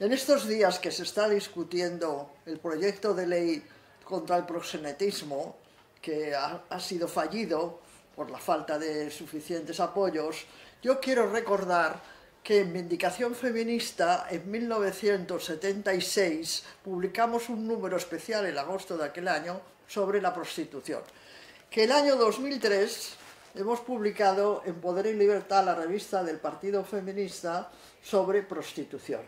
En estos días que se está discutiendo el proyecto de ley contra el proxenetismo, que ha sido fallido por la falta de suficientes apoyos, yo quiero recordar que en Vindicación Feminista, en 1976, publicamos un número especial en agosto de aquel año sobre la prostitución. Que el año 2003 hemos publicado en Poder y Libertad, la revista del Partido Feminista, sobre prostitución.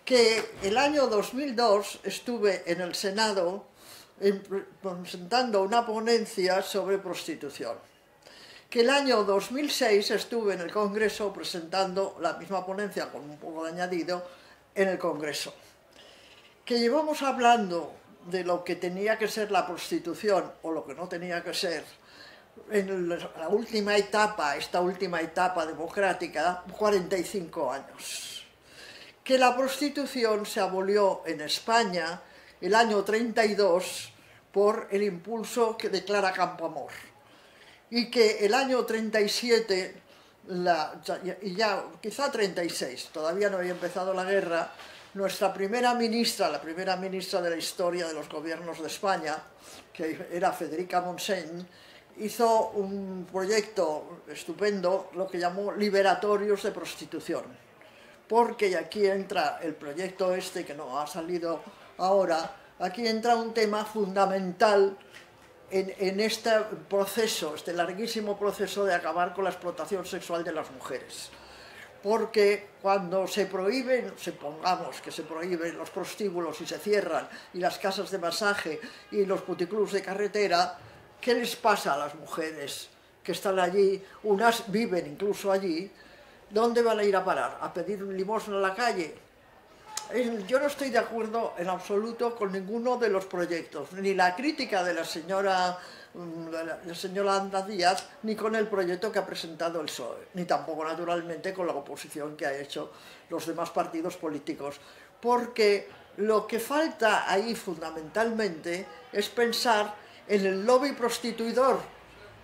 Que el año 2002 estuve en el Senado presentando una ponencia sobre prostitución. Que el año 2006 estuve en el Congreso presentando la misma ponencia con un poco de añadido en el Congreso. Que llevamos hablando de lo que tenía que ser la prostitución o lo que no tenía que ser en la última etapa, esta última etapa democrática, 45 años. Que la prostitución se abolió en España el año 32 por el impulso que declara Campoamor. Y que el año 37, y ya quizá 36, todavía no había empezado la guerra, nuestra primera ministra, la primera ministra de la historia de los gobiernos de España, que era Federica Montseny, hizo un proyecto estupendo, lo que llamó Liberatorios de Prostitución. Porque, y aquí entra el proyecto este, que no ha salido ahora, aquí entra un tema fundamental en este proceso, este larguísimo proceso de acabar con la explotación sexual de las mujeres. Porque cuando se prohíben, supongamos que se prohíben los prostíbulos y se cierran, y las casas de masaje y los puticlubs de carretera, ¿qué les pasa a las mujeres que están allí? Unas viven incluso allí. ¿Dónde van a ir a parar? ¿A pedir limosna en la calle? Yo no estoy de acuerdo en absoluto con ninguno de los proyectos, ni la crítica de la señora Yolanda Díaz, ni con el proyecto que ha presentado el PSOE, ni tampoco, naturalmente, con la oposición que ha hecho los demás partidos políticos. Porque lo que falta ahí, fundamentalmente, es pensar en el lobby prostituidor,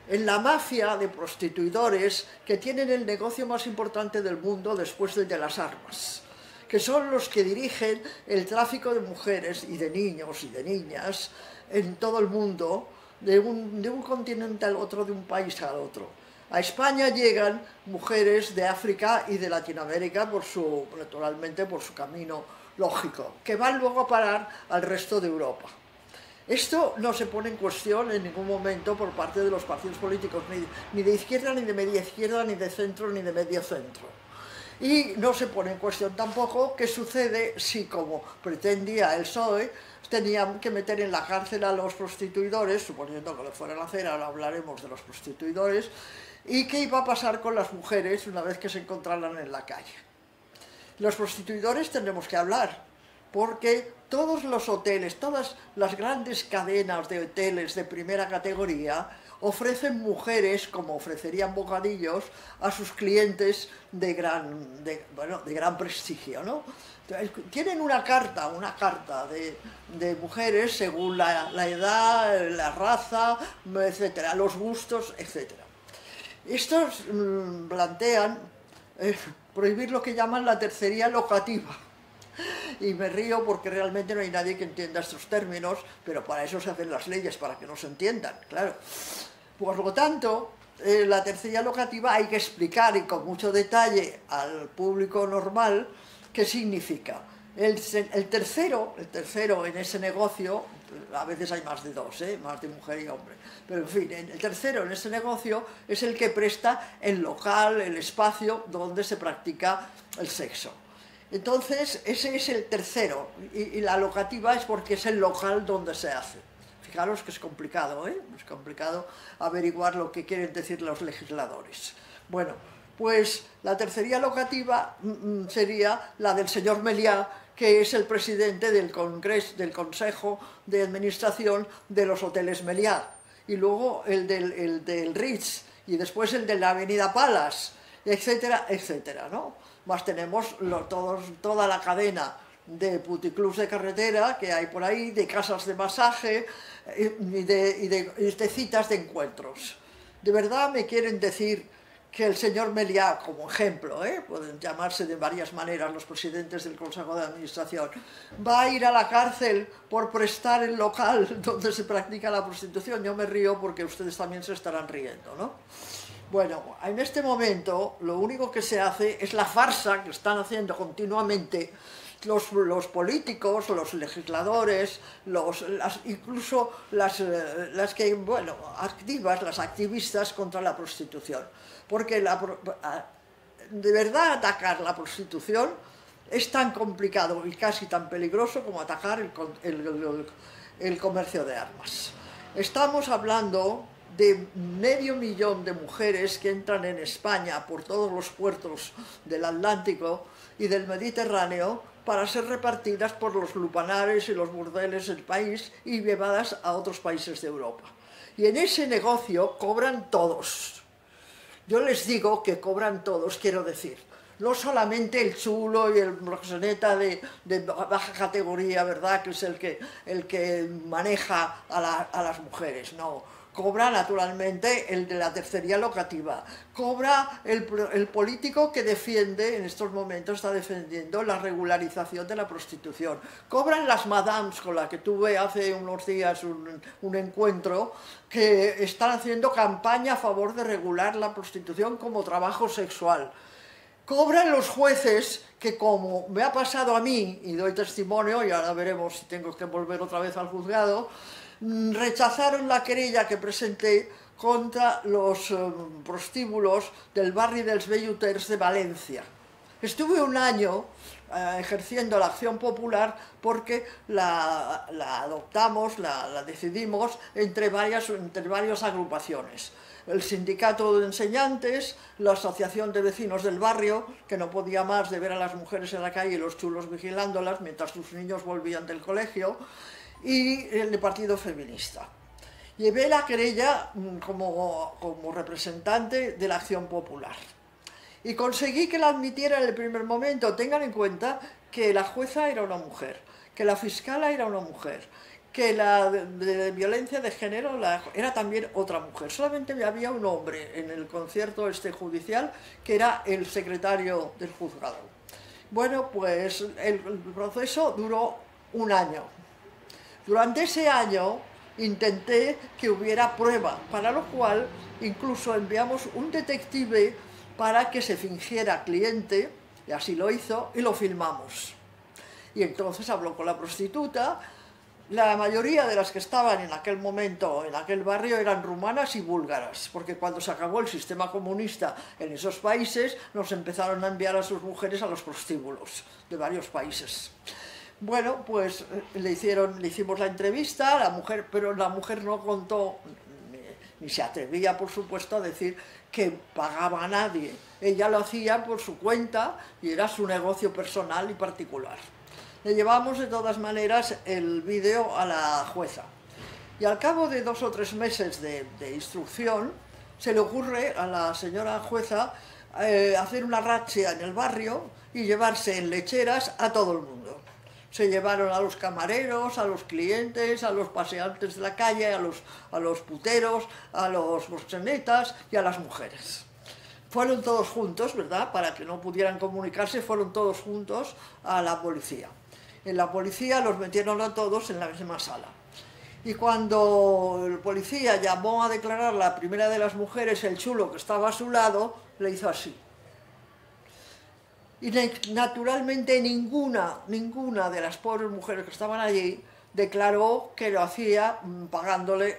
en la mafia de prostituidores que tienen el negocio más importante del mundo después del de las armas, que son los que dirigen el tráfico de mujeres y de niños y de niñas en todo el mundo, de un continente al otro, de un país al otro. A España llegan mujeres de África y de Latinoamérica, naturalmente por su camino lógico, que van luego a parar al resto de Europa. Esto no se pone en cuestión en ningún momento por parte de los partidos políticos, ni de izquierda, ni de media izquierda, ni de centro, ni de medio centro. Y no se pone en cuestión tampoco qué sucede si, como pretendía el PSOE, tenían que meter en la cárcel a los prostituidores, suponiendo que lo fueran a hacer, ahora hablaremos de los prostituidores, y qué iba a pasar con las mujeres una vez que se encontraran en la calle. Los prostituidores tendremos que hablar, porque todos los hoteles, todas las grandes cadenas de hoteles de primera categoría ofrecen mujeres, como ofrecerían bocadillos, a sus clientes de gran prestigio, ¿no? Tienen una carta de mujeres según la edad, la raza, etcétera, los gustos, etcétera. Estos plantean prohibir lo que llaman la tercería locativa. Y me río porque realmente no hay nadie que entienda estos términos, pero para eso se hacen las leyes, para que no se entiendan, claro. Por lo tanto, la tercería locativa hay que explicar, y con mucho detalle al público normal, qué significa. El tercero en ese negocio, a veces hay más de dos, más de mujer y hombre, pero en fin, el tercero en ese negocio es el que presta el local, el espacio donde se practica el sexo. Entonces, ese es el tercero, y la locativa es porque es el local donde se hace. Fijaros que es complicado, es complicado averiguar lo que quieren decir los legisladores. Bueno, pues la tercería locativa sería la del señor Meliá, que es el presidente del Consejo de Administración de los Hoteles Meliá, y luego el del Ritz, y después el de la Avenida Palace, etcétera, etcétera, ¿no? Más tenemos toda la cadena de puticlubs de carretera que hay por ahí, de casas de masaje y de citas de encuentros. ¿De verdad me quieren decir que el señor Meliá, como ejemplo, pueden llamarse de varias maneras los presidentes del Consejo de Administración, va a ir a la cárcel por prestar el local donde se practica la prostitución. Yo me río porque ustedes también se estarán riendo, ¿no? Bueno, en este momento lo único que se hace es la farsa que están haciendo continuamente los políticos, los legisladores, incluso las que, bueno, las activistas contra la prostitución. Porque de verdad atacar la prostitución es tan complicado y casi tan peligroso como atacar el comercio de armas. Estamos hablando de 500.000 de mujeres que entran en España por todos los puertos del Atlántico y del Mediterráneo para ser repartidas por los lupanares y los burdeles del país y llevadas a otros países de Europa. Y en ese negocio cobran todos. Yo les digo que cobran todos, quiero decir, no solamente el chulo y el proxeneta de baja categoría, ¿verdad?, que es el que maneja a las mujeres, no. Cobra naturalmente el de la tercería locativa, cobra el político que defiende, en estos momentos está defendiendo la regularización de la prostitución, cobran las madames con las que tuve hace unos días un encuentro, que están haciendo campaña a favor de regular la prostitución como trabajo sexual. Cobran los jueces que, como me ha pasado a mí, y doy testimonio, y ahora veremos si tengo que volver otra vez al juzgado, rechazaron la querella que presenté contra los prostíbulos del barrio dels Velluters de Valencia. Estuve un año ejerciendo la acción popular porque la adoptamos, la decidimos entre varias agrupaciones. El sindicato de enseñantes, la asociación de vecinos del barrio, que no podía más de ver a las mujeres en la calle y los chulos vigilándolas mientras sus niños volvían del colegio, y el Partido Feminista. Llevé la querella como representante de la acción popular y conseguí que la admitiera en el primer momento. Tengan en cuenta que la jueza era una mujer, que la fiscala era una mujer, que la de violencia de género era también otra mujer. Solamente había un hombre en el concierto judicial, que era el secretario del juzgado. Bueno, pues el proceso duró un año. Durante ese año intenté que hubiera prueba, para lo cual incluso enviamos un detective para que se fingiera cliente, y así lo hizo, y lo filmamos. Y entonces habló con la prostituta. La mayoría de las que estaban en aquel momento en aquel barrio eran rumanas y búlgaras, porque cuando se acabó el sistema comunista en esos países, nos empezaron a enviar a sus mujeres a los prostíbulos de varios países. Bueno, pues le hicimos la entrevista, pero la mujer no contó, ni se atrevía, por supuesto, a decir que pagaba a nadie. Ella lo hacía por su cuenta y era su negocio personal y particular. Le llevamos de todas maneras el vídeo a la jueza. Y al cabo de 2 o 3 meses de instrucción, se le ocurre a la señora jueza hacer una razzia en el barrio y llevarse en lecheras a todo el mundo. Se llevaron a los camareros, a los clientes, a los paseantes de la calle, a los puteros, a los proxenetas y a las mujeres. Fueron todos juntos, ¿verdad? Para que no pudieran comunicarse, fueron todos juntos a la policía. En la policía los metieron a todos en la misma sala. Y cuando el policía llamó a declarar la primera de las mujeres, el chulo que estaba a su lado, le hizo así. Y naturalmente ninguna de las pobres mujeres que estaban allí declaró que lo hacía pagándole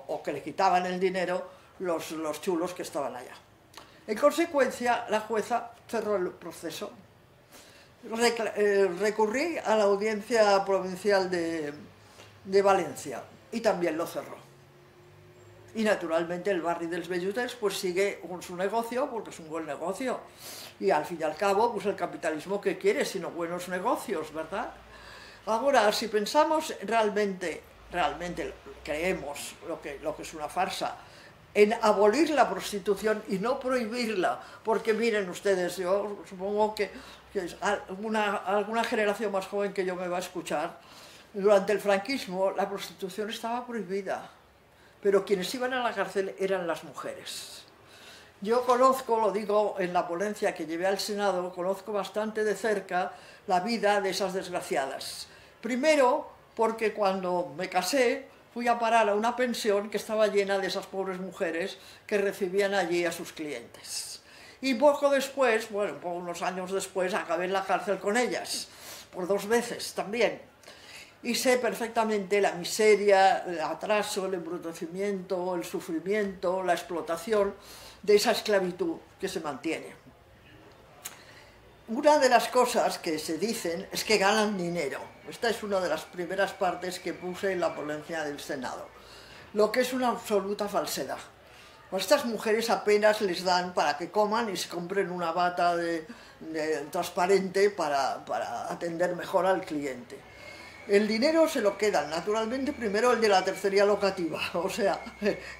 o que le quitaban el dinero los chulos que estaban allá. En consecuencia, la jueza cerró el proceso. Recurrí a la Audiencia Provincial de Valencia y también lo cerró. Y naturalmente el barri dels Velluters pues sigue con su negocio, porque es un buen negocio. Y al fin y al cabo, pues el capitalismo, ¿qué quiere? Sino buenos negocios, ¿verdad? Ahora, si pensamos realmente creemos lo que es una farsa, en abolir la prostitución y no prohibirla, porque miren ustedes, yo supongo que alguna generación más joven que yo me va a escuchar, durante el franquismo la prostitución estaba prohibida, pero quienes iban a la cárcel eran las mujeres. Yo conozco, lo digo en la ponencia que llevé al Senado, conozco bastante de cerca la vida de esas desgraciadas. Primero, porque cuando me casé fui a parar a una pensión que estaba llena de esas pobres mujeres que recibían allí a sus clientes. Y poco después, bueno, unos años después, acabé en la cárcel con ellas, por 2 veces también. Y sé perfectamente la miseria, el atraso, el embrutecimiento, el sufrimiento, la explotación de esa esclavitud que se mantiene. Una de las cosas que se dicen es que ganan dinero. Esta es una de las primeras partes que puse en la ponencia del Senado, lo que es una absoluta falsedad. A estas mujeres apenas les dan para que coman y se compren una bata transparente para atender mejor al cliente. El dinero se lo quedan, naturalmente, primero el de la tercería locativa, o sea,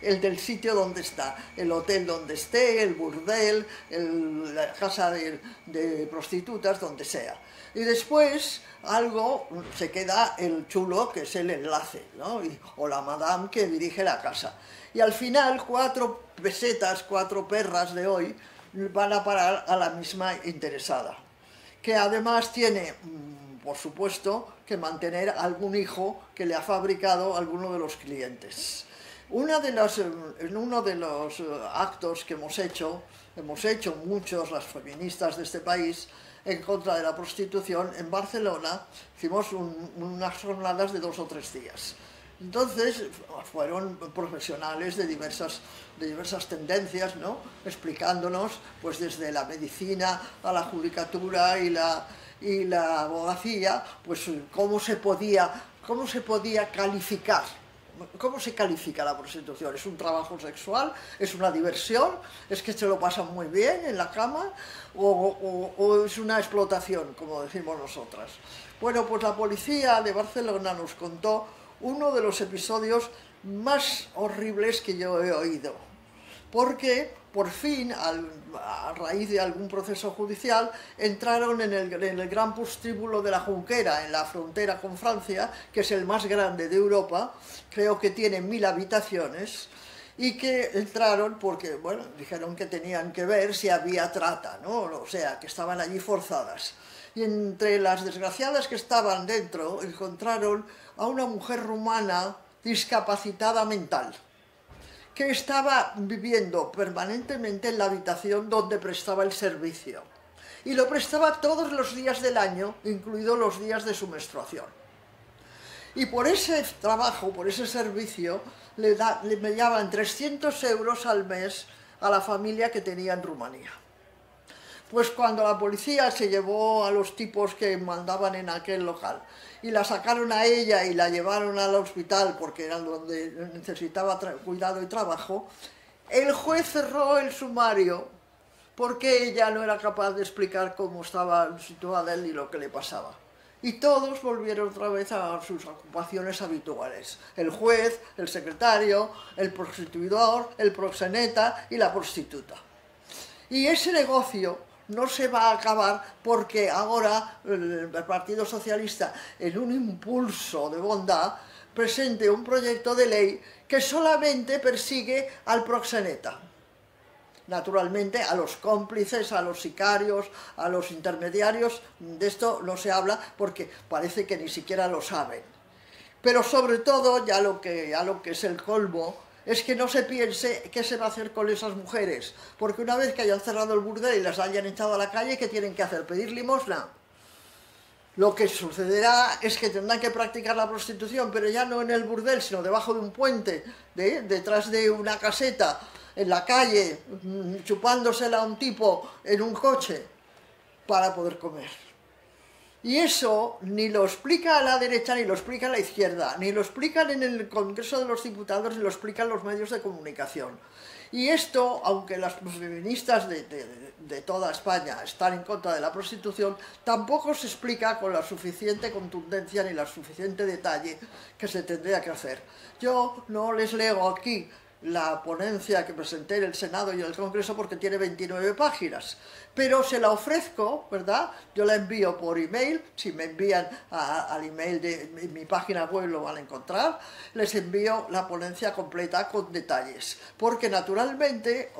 el del sitio donde está, el hotel donde esté, el burdel, la casa de prostitutas, donde sea. Y después algo se queda el chulo, que es el enlace, ¿no? O la madame que dirige la casa. Y al final 4 pesetas, 4 perras de hoy van a parar a la misma interesada, que además tiene, por supuesto, que mantener algún hijo que le ha fabricado alguno de los clientes. En uno de los actos que hemos hecho muchos las feministas de este país en contra de la prostitución, en Barcelona hicimos unas jornadas de 2 o 3 días. Entonces fueron profesionales de diversas tendencias, ¿no? Explicándonos, pues desde la medicina a la judicatura y la abogacía, pues cómo se podía calificar. ¿Cómo se califica la prostitución? ¿Es un trabajo sexual? ¿Es una diversión? ¿Es que se lo pasan muy bien en la cama? ¿O es una explotación, como decimos nosotras? Bueno, pues la policía de Barcelona nos contó uno de los episodios más horribles que yo he oído, porque por fin, a raíz de algún proceso judicial, entraron en el gran prostíbulo de la Junquera, en la frontera con Francia, que es el más grande de Europa, creo que tiene 1000 habitaciones, y que entraron porque, bueno, dijeron que tenían que ver si había trata, ¿no? O sea, que estaban allí forzadas. Y entre las desgraciadas que estaban dentro, encontraron a una mujer rumana discapacitada mental, que estaba viviendo permanentemente en la habitación donde prestaba el servicio. Y lo prestaba todos los días del año, incluidos los días de su menstruación. Y por ese trabajo, por ese servicio, le daban 300 euros al mes a la familia que tenía en Rumanía. Pues cuando la policía se llevó a los tipos que mandaban en aquel local y la sacaron a ella y la llevaron al hospital porque era donde necesitaba cuidado y trabajo, el juez cerró el sumario porque ella no era capaz de explicar cómo estaba situada él y lo que le pasaba. Y todos volvieron otra vez a sus ocupaciones habituales. El juez, el secretario, el prostituidor, el proxeneta y la prostituta. Y ese negocio no se va a acabar porque ahora el Partido Socialista, en un impulso de bondad, presente un proyecto de ley que solamente persigue al proxeneta. Naturalmente, a los cómplices, a los sicarios, a los intermediarios, de esto no se habla porque parece que ni siquiera lo saben. Pero sobre todo, ya lo que es el colmo, es que no se piense qué se va a hacer con esas mujeres, porque una vez que hayan cerrado el burdel y las hayan echado a la calle, ¿qué tienen que hacer? ¿Pedir limosna? Lo que sucederá es que tendrán que practicar la prostitución, pero ya no en el burdel, sino debajo de un puente, detrás de una caseta, en la calle, chupándosela a un tipo en un coche, para poder comer. Y eso ni lo explica a la derecha, ni lo explica a la izquierda, ni lo explican en el Congreso de los Diputados, ni lo explican los medios de comunicación. Y esto, aunque las feministas de toda España están en contra de la prostitución, tampoco se explica con la suficiente contundencia ni la suficiente detalle que se tendría que hacer. Yo no les leo aquí la ponencia que presenté en el Senado y en el Congreso porque tiene 29 páginas, pero se la ofrezco, ¿verdad? Yo la envío por email, si me envían al email de mi página web lo van a encontrar, les envío la ponencia completa con detalles, porque naturalmente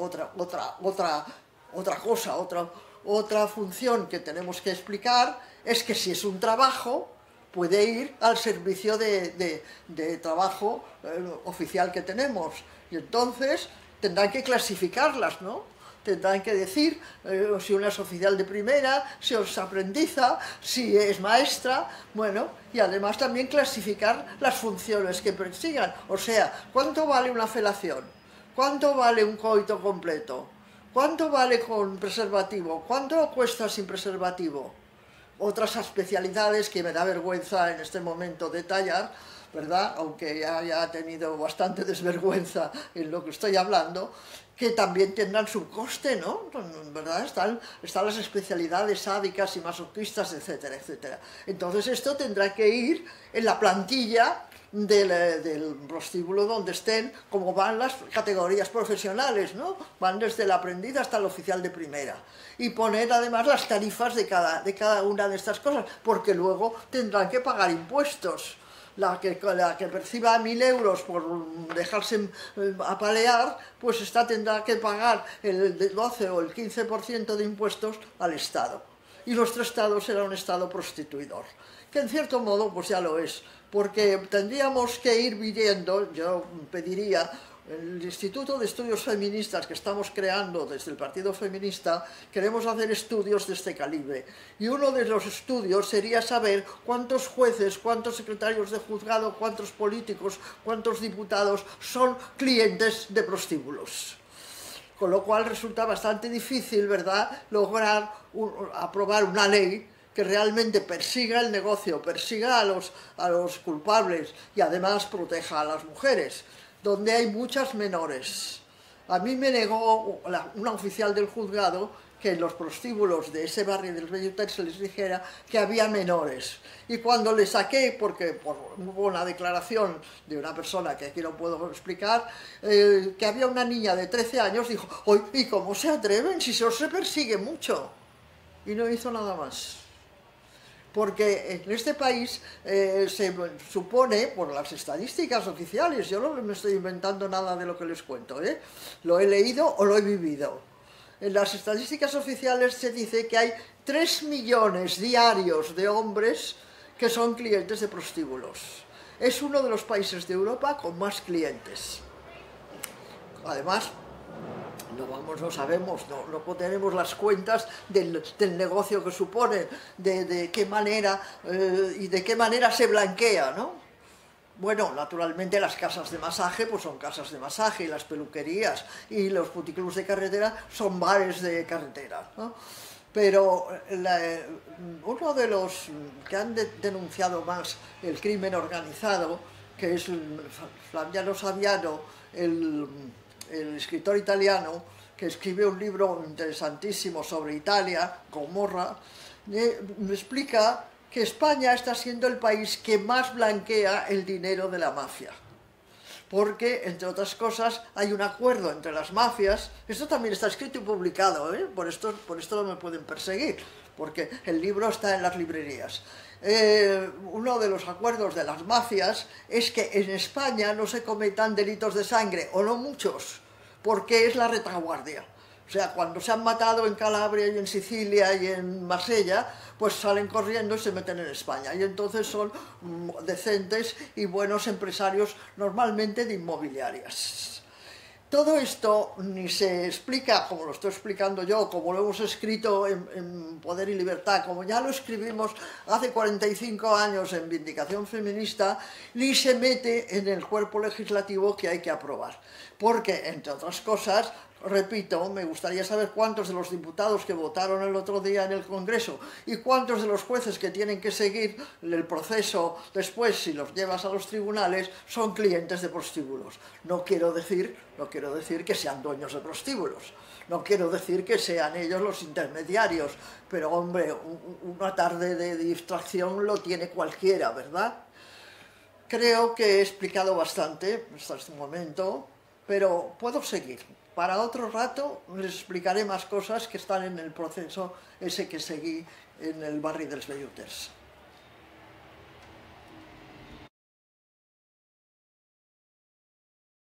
otra función que tenemos que explicar es que si es un trabajo, puede ir al servicio de trabajo oficial que tenemos. Y entonces tendrán que clasificarlas, ¿no? Tendrán que decir si una es oficial de primera, si es aprendiza, si es maestra, bueno, y además también clasificar las funciones que persigan. O sea, ¿cuánto vale una felación? ¿Cuánto vale un coito completo? ¿Cuánto vale con preservativo? ¿Cuánto cuesta sin preservativo? Otras especialidades que me da vergüenza en este momento detallar, ¿verdad? Aunque ya haya tenido bastante desvergüenza en lo que estoy hablando, que también tendrán su coste, ¿no? ¿Verdad? Están las especialidades sádicas y masoquistas, etcétera, etcétera. Entonces esto tendrá que ir en la plantilla del prostíbulo donde estén, como van las categorías profesionales, ¿no? Van desde el aprendiz hasta el oficial de primera. Y poner además las tarifas de cada una de estas cosas, porque luego tendrán que pagar impuestos. La que perciba 1.000 euros por dejarse apalear, pues esta tendrá que pagar el 12 o el 15% de impuestos al Estado. Y nuestro Estado será un Estado prostituidor, que en cierto modo pues ya lo es, porque tendríamos que ir viendo, yo pediría, el Instituto de Estudios Feministas que estamos creando desde el Partido Feminista, queremos hacer estudios de este calibre. Y uno de los estudios sería saber cuántos jueces, cuántos secretarios de juzgado, cuántos políticos, cuántos diputados son clientes de prostíbulos. Con lo cual resulta bastante difícil, ¿verdad?, lograr aprobar una ley que realmente persiga el negocio, persiga a los culpables y además proteja a las mujeres, donde hay muchas menores. A mí me negó una oficial del juzgado que en los prostíbulos de ese barrio del Bellota se les dijera que había menores. Y cuando le saqué, porque hubo una declaración de una persona que aquí no puedo explicar, que había una niña de 13 años, dijo, ¡ay, y cómo se atreven si eso se persigue mucho! Y no hizo nada más. Porque en este país se supone, por las estadísticas oficiales, yo no me estoy inventando nada de lo que les cuento, lo he leído o lo he vivido. En las estadísticas oficiales se dice que hay 3 millones diarios de hombres que son clientes de prostíbulos. Es uno de los países de Europa con más clientes. Además, no sabemos, no tenemos las cuentas del negocio que supone, de qué manera y de qué manera se blanquea, ¿no? Bueno, naturalmente las casas de masaje pues son casas de masaje, y las peluquerías y los puticlubs de carretera son bares de carretera, ¿no? Pero uno de los que han denunciado más el crimen organizado, que es Flaviano Saviano, el escritor italiano, que escribe un libro interesantísimo sobre Italia, Gomorra, me explica que España está siendo el país que más blanquea el dinero de la mafia. Porque, entre otras cosas, hay un acuerdo entre las mafias. Esto también está escrito y publicado, por esto no me pueden perseguir, porque el libro está en las librerías. Uno de los acuerdos de las mafias es que en España no se cometan delitos de sangre, o no muchos, porque es la retaguardia. O sea, cuando se han matado en Calabria y en Sicilia y en Marsella, pues salen corriendo y se meten en España. Y entonces son decentes y buenos empresarios, normalmente de inmobiliarias. Todo esto ni se explica como lo estoy explicando yo, como lo hemos escrito en Poder y Libertad, como ya lo escribimos hace 45 años en Vindicación Feminista, ni se mete en el cuerpo legislativo que hay que aprobar. Porque, entre otras cosas, repito, me gustaría saber cuántos de los diputados que votaron el otro día en el Congreso y cuántos de los jueces que tienen que seguir el proceso después, si los llevas a los tribunales, son clientes de prostíbulos. No quiero decir que sean dueños de prostíbulos, no quiero decir que sean ellos los intermediarios, pero hombre, una tarde de distracción lo tiene cualquiera, ¿verdad? Creo que he explicado bastante hasta este momento. pero puedo seguir. Para otro rato les explicaré más cosas que están en el proceso ese que seguí en el barri dels Velluters.